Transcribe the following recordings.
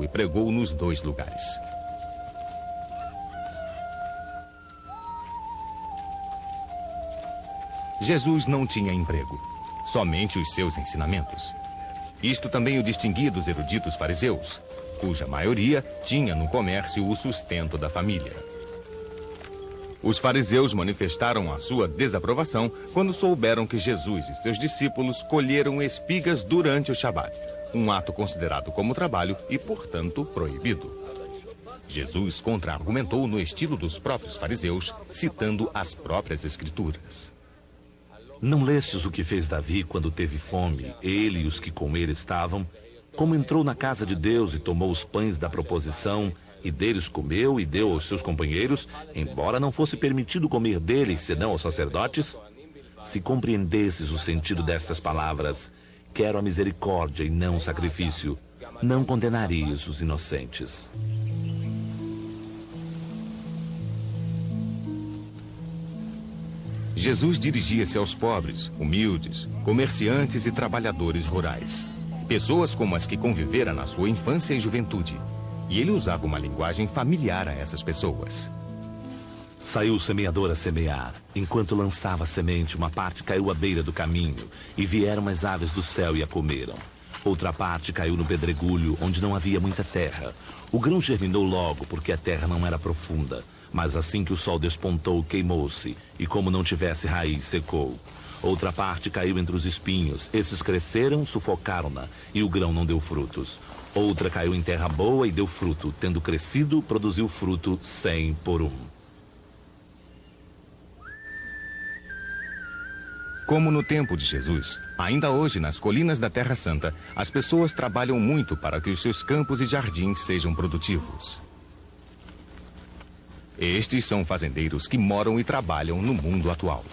e pregou nos dois lugares. Jesus não tinha emprego, somente os seus ensinamentos. Isto também o distinguia dos eruditos fariseus, cuja maioria tinha no comércio o sustento da família. Os fariseus manifestaram a sua desaprovação quando souberam que Jesus e seus discípulos colheram espigas durante o Shabat, um ato considerado como trabalho e, portanto, proibido. Jesus contra-argumentou no estilo dos próprios fariseus, citando as próprias escrituras. Não lestes o que fez Davi quando teve fome, ele e os que com ele estavam, como entrou na casa de Deus e tomou os pães da proposição, e deles comeu e deu aos seus companheiros, embora não fosse permitido comer deles, senão aos sacerdotes? Se compreendesses o sentido destas palavras, quero a misericórdia e não o sacrifício, não condenarias os inocentes. Jesus dirigia-se aos pobres, humildes, comerciantes e trabalhadores rurais. Pessoas como as que convivera na sua infância e juventude. E ele usava uma linguagem familiar a essas pessoas. Saiu o semeador a semear. Enquanto lançava a semente, uma parte caiu à beira do caminho, e vieram as aves do céu e a comeram. Outra parte caiu no pedregulho, onde não havia muita terra. O grão germinou logo, porque a terra não era profunda. Mas assim que o sol despontou, queimou-se, e como não tivesse raiz, secou. Outra parte caiu entre os espinhos. Esses cresceram, sufocaram-na, e o grão não deu frutos. Outra caiu em terra boa e deu fruto. Tendo crescido, produziu fruto 100 por 1. Como no tempo de Jesus, ainda hoje nas colinas da Terra Santa, as pessoas trabalham muito para que os seus campos e jardins sejam produtivos. Estes são fazendeiros que moram e trabalham no mundo atual.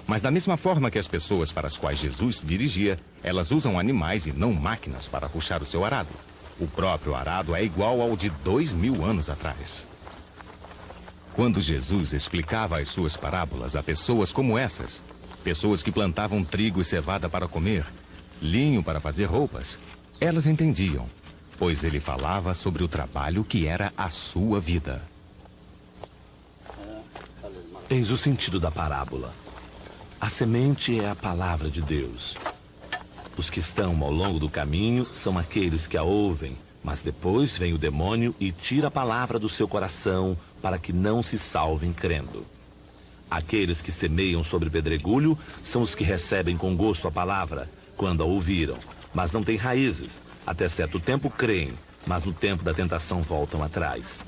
Mas da mesma forma que as pessoas para as quais Jesus se dirigia, elas usam animais e não máquinas para puxar o seu arado. O próprio arado é igual ao de 2000 anos atrás. Quando Jesus explicava as suas parábolas a pessoas como essas, pessoas que plantavam trigo e cevada para comer, linho para fazer roupas, elas entendiam, pois ele falava sobre o trabalho que era a sua vida. Eis o sentido da parábola. A semente é a palavra de Deus. Os que estão ao longo do caminho são aqueles que a ouvem, mas depois vem o demônio e tira a palavra do seu coração para que não se salvem crendo. Aqueles que semeiam sobre pedregulho são os que recebem com gosto a palavra, quando a ouviram, mas não têm raízes. Até certo tempo creem, mas no tempo da tentação voltam atrás.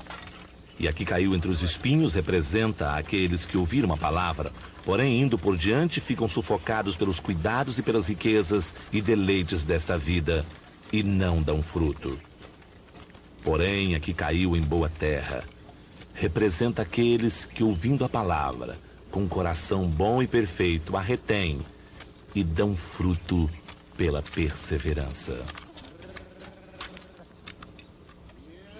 E a que caiu entre os espinhos representa aqueles que ouviram a palavra, porém indo por diante ficam sufocados pelos cuidados e pelas riquezas e deleites desta vida, e não dão fruto. Porém a que caiu em boa terra representa aqueles que, ouvindo a palavra, com um coração bom e perfeito, a retêm e dão fruto pela perseverança.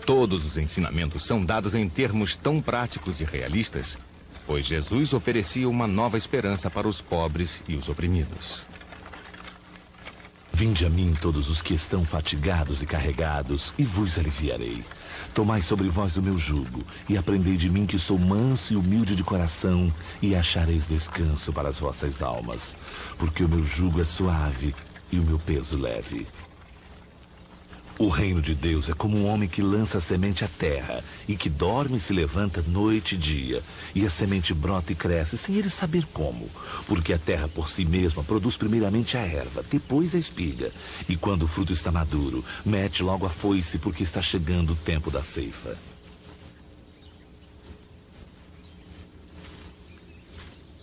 Todos os ensinamentos são dados em termos tão práticos e realistas, pois Jesus oferecia uma nova esperança para os pobres e os oprimidos. Vinde a mim todos os que estão fatigados e carregados, e vos aliviarei. Tomai sobre vós o meu jugo, e aprendei de mim que sou manso e humilde de coração, e achareis descanso para as vossas almas, porque o meu jugo é suave e o meu peso leve. O reino de Deus é como um homem que lança a semente à terra e que dorme e se levanta noite e dia, e a semente brota e cresce sem ele saber como, porque a terra por si mesma produz primeiramente a erva, depois a espiga, e quando o fruto está maduro, mete logo a foice, porque está chegando o tempo da ceifa.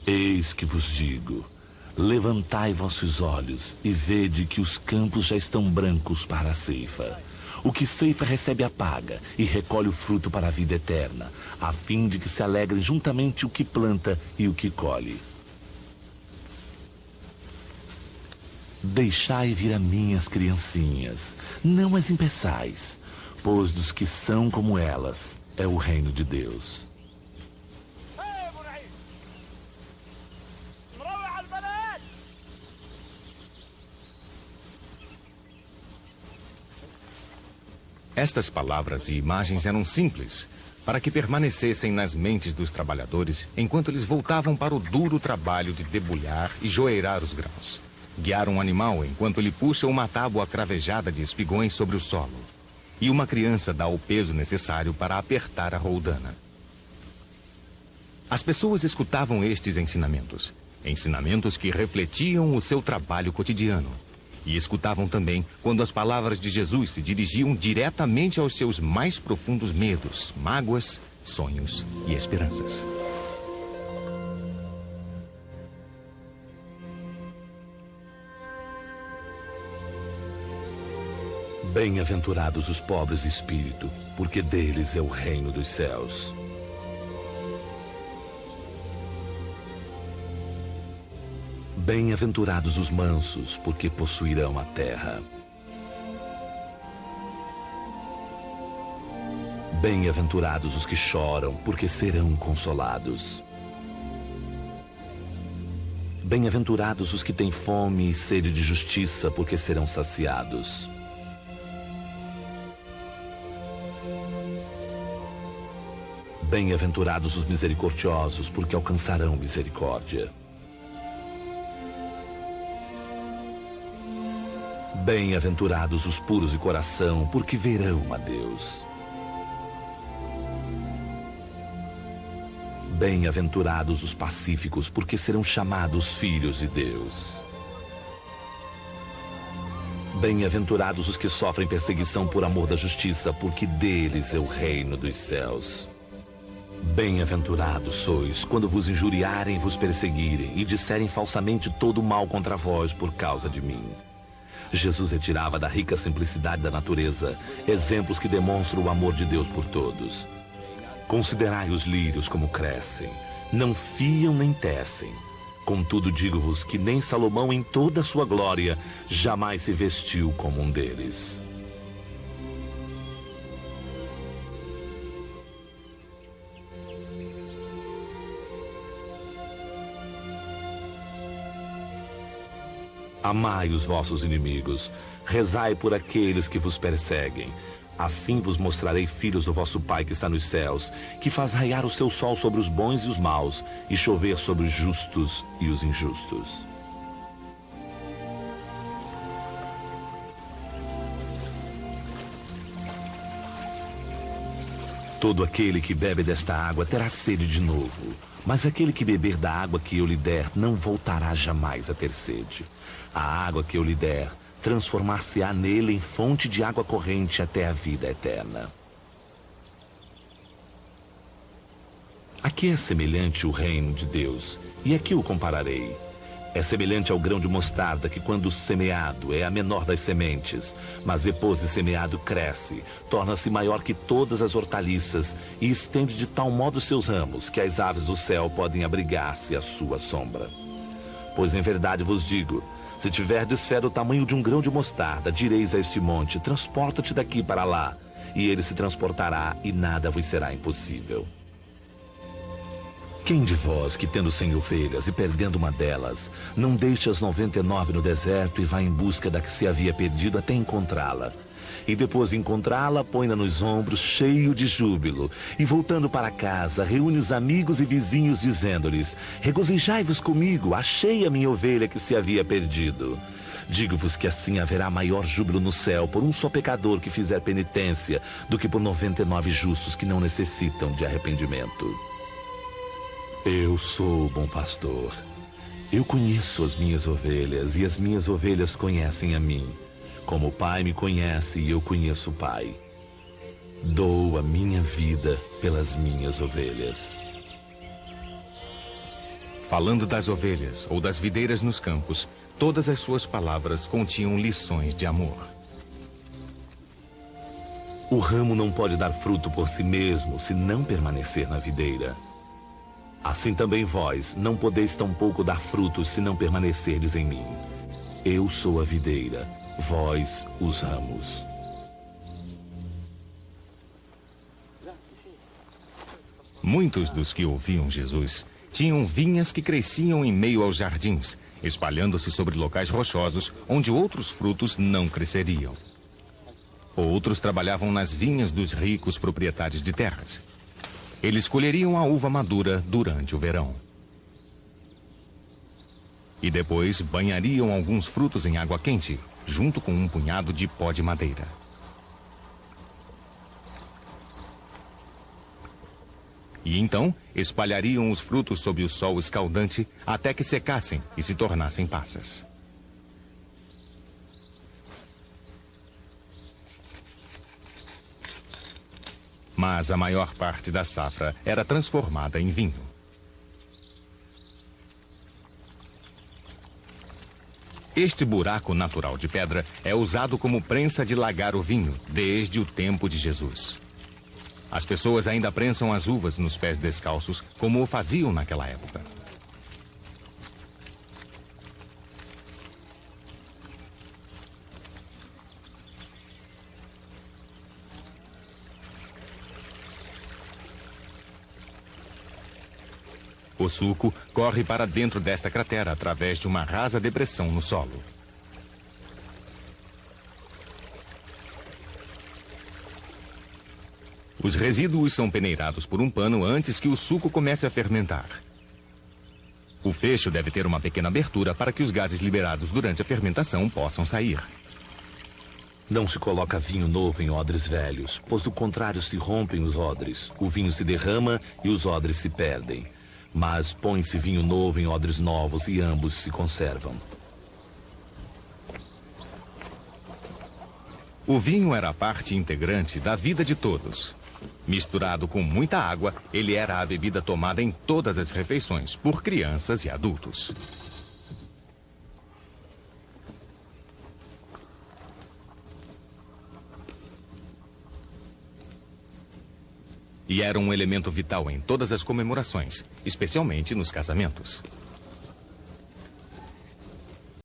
Eis que vos digo: levantai vossos olhos e vede que os campos já estão brancos para a ceifa. O que ceifa recebe a paga e recolhe o fruto para a vida eterna, a fim de que se alegrem juntamente o que planta e o que colhe. Deixai vir a mim as criancinhas, não as impeçais, pois dos que são como elas é o reino de Deus. Estas palavras e imagens eram simples, para que permanecessem nas mentes dos trabalhadores enquanto eles voltavam para o duro trabalho de debulhar e joeirar os grãos. Guiar um animal enquanto ele puxa uma tábua cravejada de espigões sobre o solo. E uma criança dá o peso necessário para apertar a roldana. As pessoas escutavam estes ensinamentos. Ensinamentos que refletiam o seu trabalho cotidiano. E escutavam também quando as palavras de Jesus se dirigiam diretamente aos seus mais profundos medos, mágoas, sonhos e esperanças. Bem-aventurados os pobres de espírito, porque deles é o reino dos céus. Bem-aventurados os mansos, porque possuirão a terra. Bem-aventurados os que choram, porque serão consolados. Bem-aventurados os que têm fome e sede de justiça, porque serão saciados. Bem-aventurados os misericordiosos, porque alcançarão misericórdia. Bem-aventurados os puros de coração, porque verão a Deus. Bem-aventurados os pacíficos, porque serão chamados filhos de Deus. Bem-aventurados os que sofrem perseguição por amor da justiça, porque deles é o reino dos céus. Bem-aventurados sois quando vos injuriarem e vos perseguirem e disserem falsamente todo o mal contra vós por causa de mim. Jesus retirava da rica simplicidade da natureza exemplos que demonstram o amor de Deus por todos. Considerai os lírios como crescem, não fiam nem tecem. Contudo, digo-vos que nem Salomão em toda a sua glória jamais se vestiu como um deles. Amai os vossos inimigos, rezai por aqueles que vos perseguem. Assim vos mostrarei filhos do vosso Pai que está nos céus, que faz raiar o seu sol sobre os bons e os maus, e chover sobre os justos e os injustos. Todo aquele que bebe desta água terá sede de novo, mas aquele que beber da água que eu lhe der não voltará jamais a ter sede. A água que eu lhe der transformar-se-á nele em fonte de água corrente até a vida eterna. Aqui é semelhante o reino de Deus, e aqui o compararei. É semelhante ao grão de mostarda que, quando semeado, é a menor das sementes, mas depois de semeado cresce, torna-se maior que todas as hortaliças e estende de tal modo seus ramos que as aves do céu podem abrigar-se à sua sombra. Pois em verdade vos digo, se tiverdes fé do tamanho de um grão de mostarda, direis a este monte, transporta-te daqui para lá, e ele se transportará e nada vos será impossível. Quem de vós, que tendo 100 ovelhas e perdendo uma delas, não deixa as 99 no deserto e vai em busca da que se havia perdido até encontrá-la? E depois de encontrá-la, põe-na nos ombros, cheio de júbilo. E voltando para casa, reúne os amigos e vizinhos, dizendo-lhes: regozijai-vos comigo, achei a minha ovelha que se havia perdido. Digo-vos que assim haverá maior júbilo no céu por um só pecador que fizer penitência, do que por 99 justos que não necessitam de arrependimento. Eu sou o bom pastor. Eu conheço as minhas ovelhas e as minhas ovelhas conhecem a mim. Como o Pai me conhece e eu conheço o Pai. Dou a minha vida pelas minhas ovelhas. Falando das ovelhas ou das videiras nos campos, todas as suas palavras continham lições de amor. O ramo não pode dar fruto por si mesmo se não permanecer na videira. Assim também vós não podeis tampouco dar frutos se não permanecerdes em mim. Eu sou a videira, vós os ramos. Muitos dos que ouviam Jesus tinham vinhas que cresciam em meio aos jardins, espalhando-se sobre locais rochosos onde outros frutos não cresceriam. Outros trabalhavam nas vinhas dos ricos proprietários de terras. Eles colheriam a uva madura durante o verão. E depois banhariam alguns frutos em água quente, junto com um punhado de pó de madeira. E então espalhariam os frutos sob o sol escaldante até que secassem e se tornassem passas. Mas a maior parte da safra era transformada em vinho. Este buraco natural de pedra é usado como prensa de lagar o vinho desde o tempo de Jesus. As pessoas ainda prensam as uvas nos pés descalços, como o faziam naquela época. O suco corre para dentro desta cratera através de uma rasa depressão no solo. Os resíduos são peneirados por um pano antes que o suco comece a fermentar. O fecho deve ter uma pequena abertura para que os gases liberados durante a fermentação possam sair. Não se coloca vinho novo em odres velhos, pois do contrário se rompem os odres, o vinho se derrama e os odres se perdem. Mas põe-se vinho novo em odres novos e ambos se conservam. O vinho era parte integrante da vida de todos. Misturado com muita água, ele era a bebida tomada em todas as refeições, por crianças e adultos. E era um elemento vital em todas as comemorações, especialmente nos casamentos.